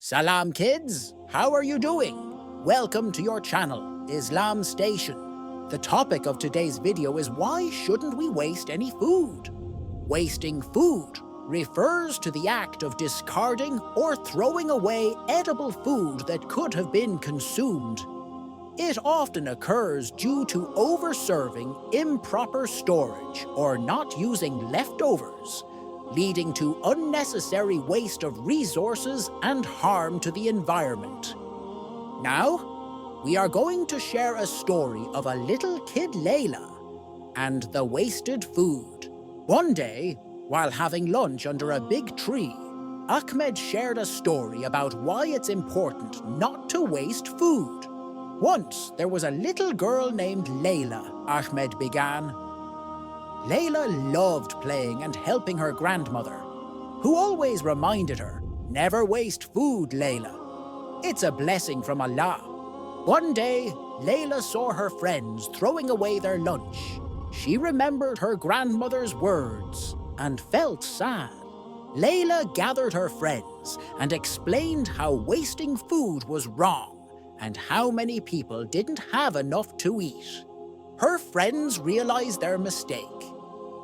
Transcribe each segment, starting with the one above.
Salam kids, how are you doing? Welcome to your channel, Islam Station. The topic of today's video is why shouldn't we waste any food? Wasting food refers to the act of discarding or throwing away edible food that could have been consumed. It often occurs due to over-serving, improper storage, or not using leftovers, leading to unnecessary waste of resources and harm to the environment. Now, we are going to share a story of a little kid Leila and the wasted food. One day, while having lunch under a big tree, Ahmed shared a story about why it's important not to waste food. Once, there was a little girl named Leila, Ahmed began. Leila loved playing and helping her grandmother, who always reminded her, "Never waste food, Leila. It's a blessing from Allah." One day, Leila saw her friends throwing away their lunch. She remembered her grandmother's words and felt sad. Leila gathered her friends and explained how wasting food was wrong and how many people didn't have enough to eat. Her friends realized their mistake.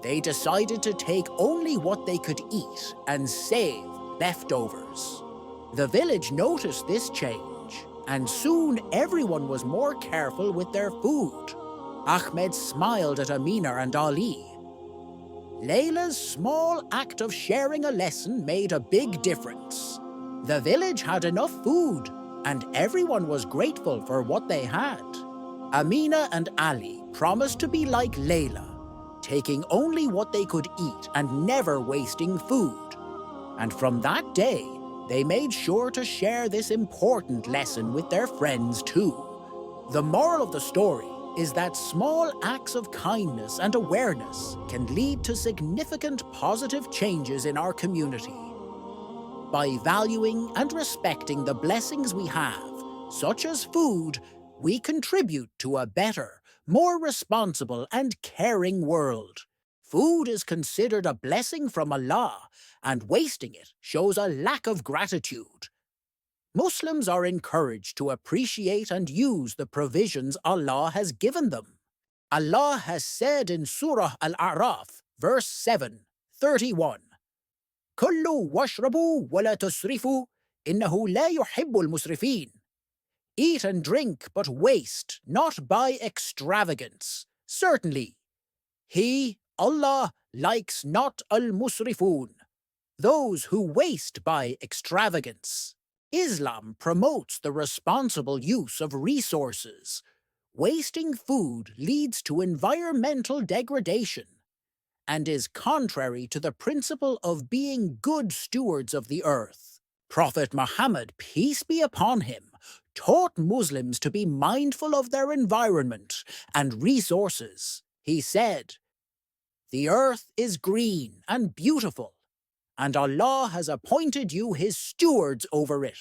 They decided to take only what they could eat and save leftovers. The village noticed this change, and soon everyone was more careful with their food. Ahmed smiled at Amina and Ali. Leila's small act of sharing a lesson made a big difference. The village had enough food, and everyone was grateful for what they had. Amina and Ali promised to be like Leila, taking only what they could eat and never wasting food. And from that day, they made sure to share this important lesson with their friends too. The moral of the story is that small acts of kindness and awareness can lead to significant positive changes in our community. By valuing and respecting the blessings we have, such as food, we contribute to a better, more responsible and caring world. Food is considered a blessing from Allah, and wasting it shows a lack of gratitude. Muslims are encouraged to appreciate and use the provisions Allah has given them. Allah has said in Surah Al-A'raf, verse 7:31, كُلُّوا وَاشْرَبُوا وَلَا تُسْرِفُوا إِنَّهُ لَا يُحِبُّ الْمُسْرِفِينَ. Eat and drink, but waste, not by extravagance. Certainly, He, Allah, likes not al-musrifun, those who waste by extravagance. Islam promotes the responsible use of resources. Wasting food leads to environmental degradation and is contrary to the principle of being good stewards of the earth. Prophet Muhammad, peace be upon him, taught Muslims to be mindful of their environment and resources. He said, "The earth is green and beautiful, and Allah has appointed you His stewards over it."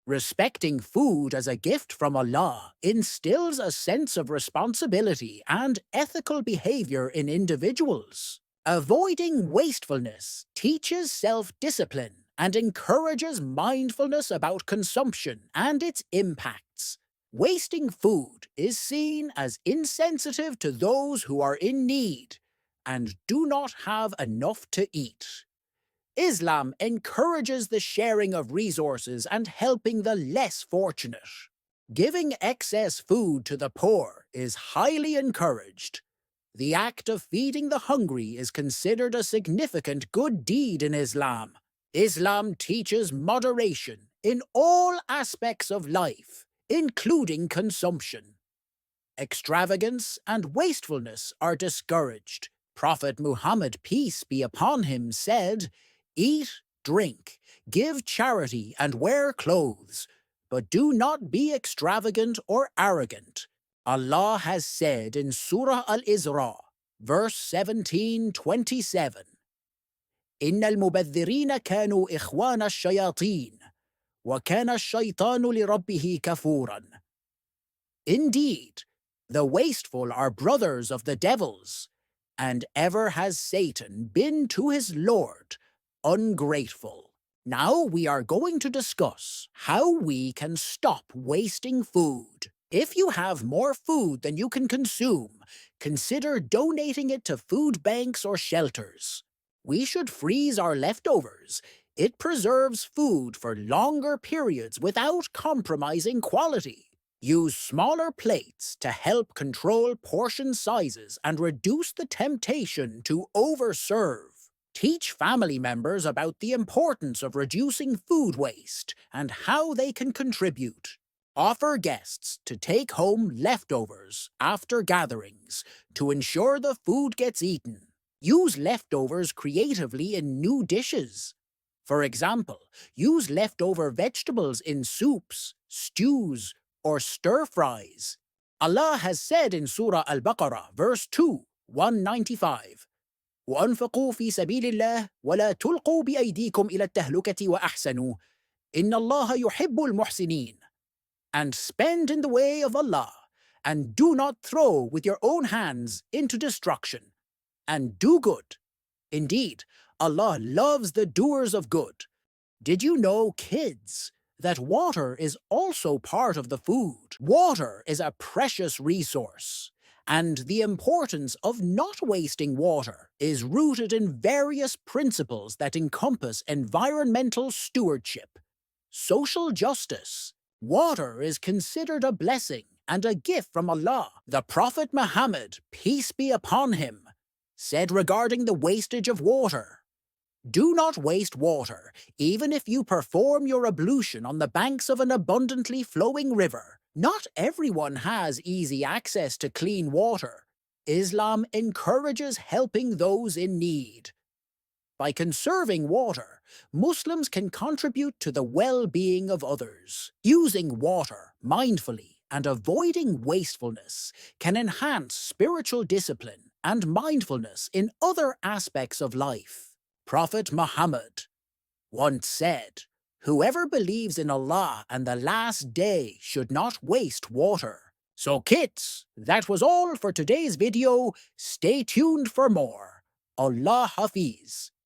Respecting food as a gift from Allah instills a sense of responsibility and ethical behavior in individuals. Avoiding wastefulness teaches self-discipline and encourages mindfulness about consumption and its impacts. Wasting food is seen as insensitive to those who are in need and do not have enough to eat. Islam encourages the sharing of resources and helping the less fortunate. Giving excess food to the poor is highly encouraged. The act of feeding the hungry is considered a significant good deed in Islam. Islam teaches moderation in all aspects of life, including consumption. Extravagance and wastefulness are discouraged. Prophet Muhammad, peace be upon him, said, "Eat, drink, give charity, and wear clothes, but do not be extravagant or arrogant." Allah has said in Surah Al-Isra, verse 17:27, إِنَّ الْمُبَذِّرِينَ كَانُوا إِخْوَانَ الشَّيَاطِينَ وَكَانَ الشَّيْطَانُ لِرَبِّهِ كَفُورًا. Indeed, the wasteful are brothers of the devils, and ever has Satan been to his Lord ungrateful. Now we are going to discuss how we can stop wasting food. If you have more food than you can consume, consider donating it to food banks or shelters. We should freeze our leftovers. It preserves food for longer periods without compromising quality. Use smaller plates to help control portion sizes and reduce the temptation to overserve. Teach family members about the importance of reducing food waste and how they can contribute. Offer guests to take home leftovers after gatherings to ensure the food gets eaten. Use leftovers creatively in new dishes. For example, use leftover vegetables in soups, stews, or stir-fries. Allah has said in Surah Al-Baqarah, verse 2, 195, وأنفقوا في سبيل الله ولا تلقوا بأيديكم إلى التهلكة وأحسنوا إن الله يحب المحسنين. And spend in the way of Allah, and do not throw with your own hands into destruction, and do good. Indeed, Allah loves the doers of good. Did you know, kids, that water is also part of the food? Water is a precious resource, and the importance of not wasting water is rooted in various principles that encompass environmental stewardship, social justice. Water is considered a blessing and a gift from Allah. The Prophet Muhammad, peace be upon him, said regarding the wastage of water, "Do not waste water, even if you perform your ablution on the banks of an abundantly flowing river. Not everyone has easy access to clean water. Islam encourages helping those in need. By conserving water, Muslims can contribute to the well-being of others. Using water mindfully and avoiding wastefulness can enhance spiritual discipline and mindfulness in other aspects of life. Prophet Muhammad once said, "Whoever believes in Allah and the last day should not waste water." So kids, that was all for today's video. Stay tuned for more. Allah Hafiz.